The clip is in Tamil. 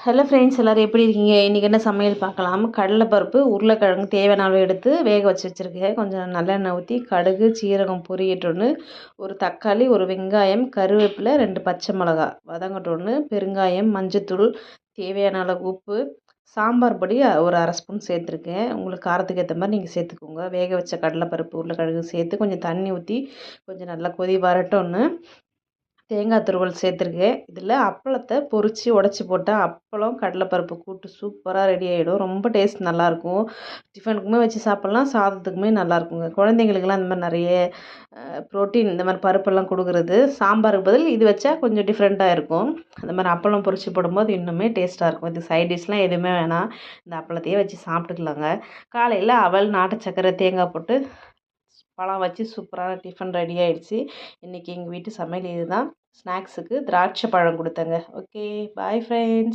ஹலோ ஃப்ரெண்ட்ஸ், எல்லோரும் எப்படி இருக்கீங்க? இன்றைக்கி என்ன சமையல் பார்க்கலாம். கடலைப்பருப்பு, உருளைக்கிழங்கு தேவையான அளவு எடுத்து வேக வச்சு வச்சுருக்கேன். கொஞ்சம் நல்லெண்ணெய் ஊற்றி கடுகு, சீரகம் பொரியட்டொன்று, ஒரு தக்காளி, ஒரு வெங்காயம், கருவேப்பிலை, 2 பச்சை மிளகா வதங்கட்டொன்று, பெருங்காயம், மஞ்சத்தூள், தேவையான அளவு உப்பு, சாம்பார் பொடி ஒரு 1/2 ஸ்பூன் சேர்த்துருக்கேன். உங்களுக்கு காரத்துக்கு ஏற்ற மாதிரி நீங்கள் சேர்த்துக்கோங்க. வேக வச்ச கடலைப்பருப்பு, உருளைக்கிழங்கு சேர்த்து கொஞ்சம் தண்ணி ஊற்றி கொஞ்சம் நல்லா கொதி வரட்டொன்று, தேங்காய் துருவல் சேர்த்துருக்கேன். இதில் அப்பளத்தை பொரித்து உடச்சி போட்டால் அப்பளம் கடலைப்பருப்பு கூட்டு சூப்பராக ரெடி ஆகிடும். ரொம்ப டேஸ்ட் நல்லாயிருக்கும். டிஃபனுக்குமே வச்சு சாப்பிட்லாம், சாதத்துக்குமே நல்லாயிருக்குங்க. குழந்தைங்களுக்கெல்லாம் இந்த மாதிரி நிறைய ப்ரோட்டீன் இந்த மாதிரி பருப்பெல்லாம் கொடுக்குறது. சாம்பாருக்கு பதில் இது வச்சா கொஞ்சம் டிஃப்ரெண்ட்டாக இருக்கும். அந்த மாதிரி அப்பளம் பொரித்து போடும்போது இன்னுமே டேஸ்ட்டாக இருக்கும். இது சைட் டிஷ்லாம் எதுவுமே வேணாம், இந்த அப்பளத்தையே வச்சு சாப்பிட்டுக்கலாங்க. காலையில் அவல், நாட்டு சக்கரை, தேங்காய் போட்டு பழம் வச்சு சூப்பரான டிஃபன் ரெடி ஆகிடுச்சு. இன்றைக்கி எங்கள் வீட்டு சமையல் இது தான். ஸ்நாக்ஸுக்கு திராட்சை பழம் கொடுத்தேங்க. Okay, bye friends.